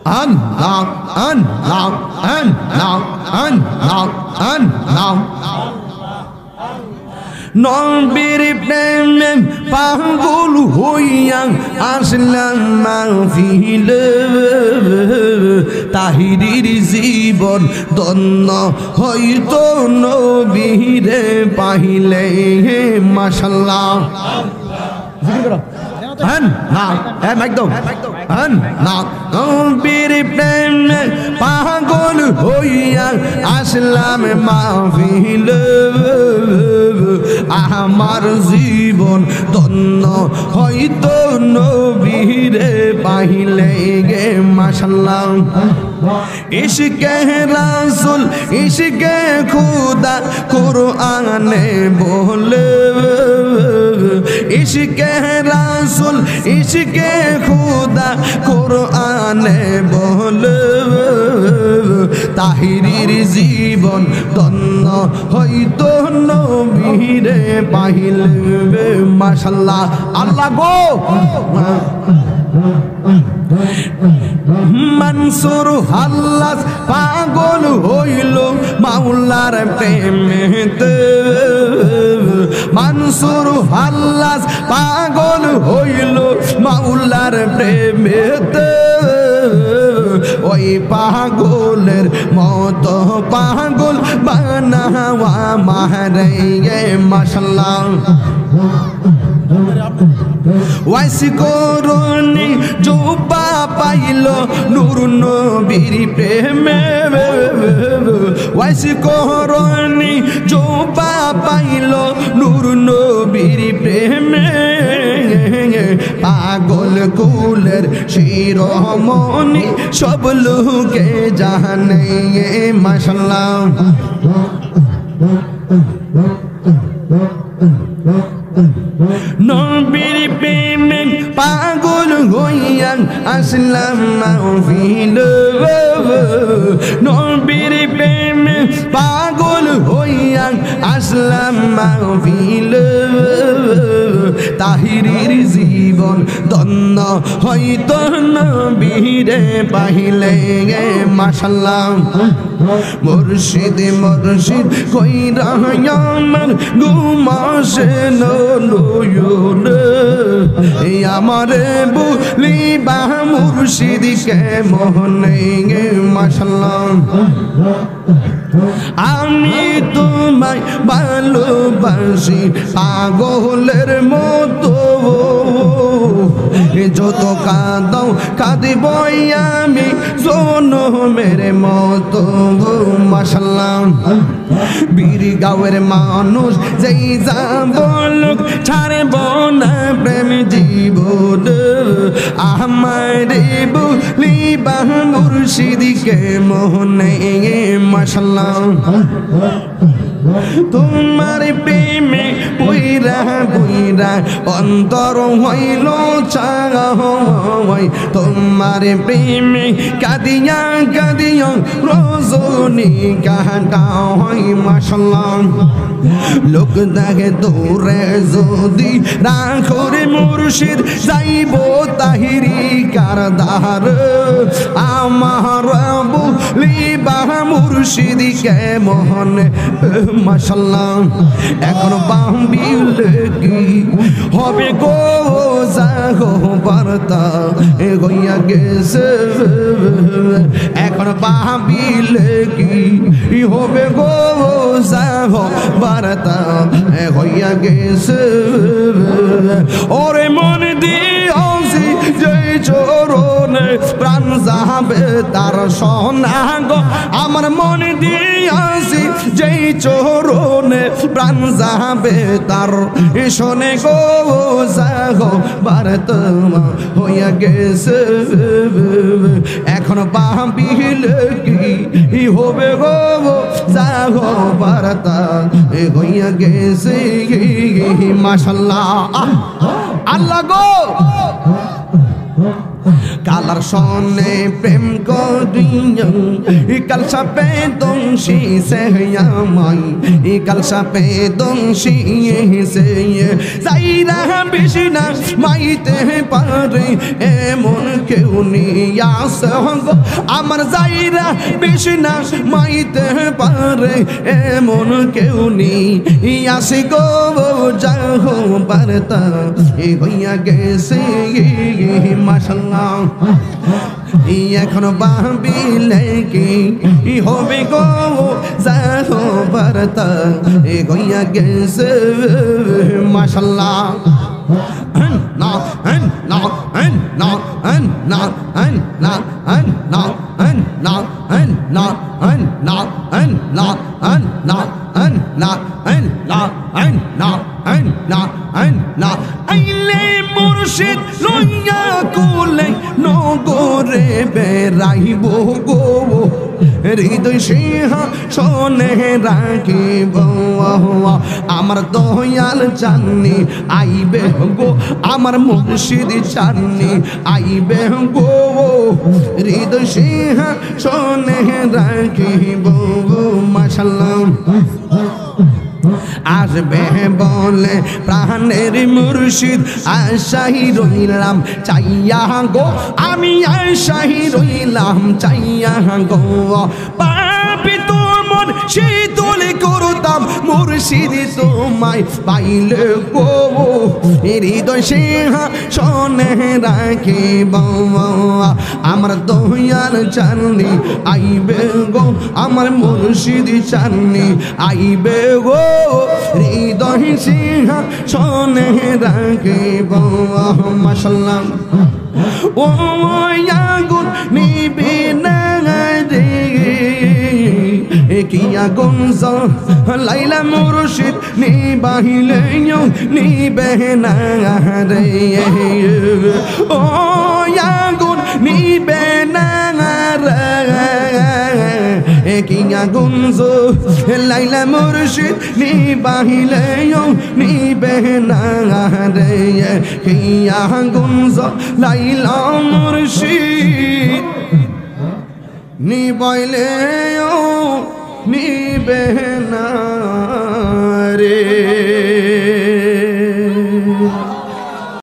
Allah, Allah, Allah, Allah, Allah. নবীর প্রেমে পাগল হইয়া আসলাম মাহফিল, তাহিরির জীবন ধন্য হইতো নবীরে পাইলে। মাশাআল্লাহ, নবীর প্রেমে পাগল হইয়া আসলাম মাহফিল, আমার জীবন ধন্য হইতো নবীরে পাইলে গে। মাশাআল্লাহ, ইশকে রাসূল ইশকে খুদা কুরআনে বলে, ইশকে রাসূল ইশকে খুদা কুরআনে বলে, তাহিরির জীবন ধন্য হইতো নবীরে পাইলে। মাশাআল্লাহ, আল্লাহ গো। মনসুর হাল্লাস পাগল হইল মাওলার প্রেমেতে, মনসুর হাল্লাস পাগল হইল মাওলার প্রেমেতে, ওই পাগলের মতো পাগল বানাওয়া মারে। মাশাআল্লাহ, ওয়াইসি করুনি জুবা পাইল নূর নবীর প্রেমে, ওয়াইসি করুনি জুবা পাইল নূর নবীর প্রেমে, পাগল কুলের শিরোমণি সব লোকে জানে। মাশাআল্লাহ, নবীর প্রেমে পাগল হইয়া আসলাম মাহফিল, নবীর প্রেমে পাগল হইয়া আসলাম মাহফিল, তাহিরির জীবন ধন্য হইতো নবীরে পাইলে। মাশাআল্লাহ, মুর্শিদ মুর্শিদ কইরা আমার ঘুমাসে নয়ন, আমারে বলিবা মুর্শিদকে মোহনে। মাশাআল্লাহ, আমি তোমায় ভালোবাসি পাগলের মতো, যত কাঁদাও কাঁদিব আমি জনমের মতো। মাশাআল্লাহ, বীরগাঁওয়ের মানুষ যেই যা বলুক ছাড়ব না প্রেম জীবন, আমারে বলিবা মুর্শিদকে মোহনে। মাশাআল্লাহ, তোমার প্রেমে পুইরা পুইরা অন্তর হইল চাই, তোমার প্রেমে কাঁদিয়া কাঁদিয়া রজনী কাটা হয়। মাশাআল্লাহ, লোক দেখে দূরে যদি রাখরে মুর্শিদ যাইব তাহিরি কারদার, আমার বলিবা মুর্শিদকে মোহনে। মাশাআল্লাহ, এখন ভাবিলে কি হবে গো, যাগো বার্তা হইয়া গেছে, এখন ভাবিলে কি হবে গো, যাগো বার্তা হইয়া গেছে। ওরে মন দিয়াছি যে চরণে প্রাণ যাবে তার সোনা গো, আমার মন দিয়াছি যেই চরণে প্রাণ যাবে তার শোনে গো, যাগো বার্তা হইয়া গেছে, এখন ভাবিলে কি হবে গো, যাগো বার্তা হইয়া গেছে। মাশাআল্লাহ, আল্লাহ গো। কালার সনে প্রেম করিয়া কাল সাপে দংশি সে আমায় কাল সাপে দংশি সে যাইরা বেশি না মাইতে পারে এমন কেউ নিয়াস আমার যাইরা বেশি না মাইতে পারে এমন কেউ নিয়াস গো যাহো বার্তা হইয়া গেছে মাশাআল্লাহ এখন ভাবিলে কি হবে গো যাহো বার্তা হইয়া গেছে মাশাআল্লাহ না না না না না না না না না আইলে মুর্শিদ লইয়া কোলে নগরে বেড়াইব গো হৃদয় সিংহ শোনে রাখিব আমার দয়াল চাননি আইবে গো আমার মুর্শিদ চাননি আইবে গো হৃদয় সিংহ শোনে রাখিব মাশাআল্লাহ আসবে বলে প্রাণের মুর্শিদ আশাই রইলাম চাইয়া গো আমি আশাই রইলাম চাইয়া গো পাপি তোর মন শীতল করতাম মুর্শিদ তোমায় পাইলে গো হৃদয় সিংহ শোনে রাখিব আমার দয়াল চাননি আইবে গো আমার মুর্শিদ চাননি আইবে গো হৃদয় সিংহ শোনে রাখিব মাশাআল্লাহ ও আগুন নিবি না রে কি আগুন লাইলা মুর্শিদ নিবাহিলে নিবে না রে ও আগুন নিবে না রে কি আগুন লাইলা মুর্শিদ নিবাহিলে নিবে না রে কি আগুন লাইলা মুর্শিদ নিবাইলে নিবে না রে।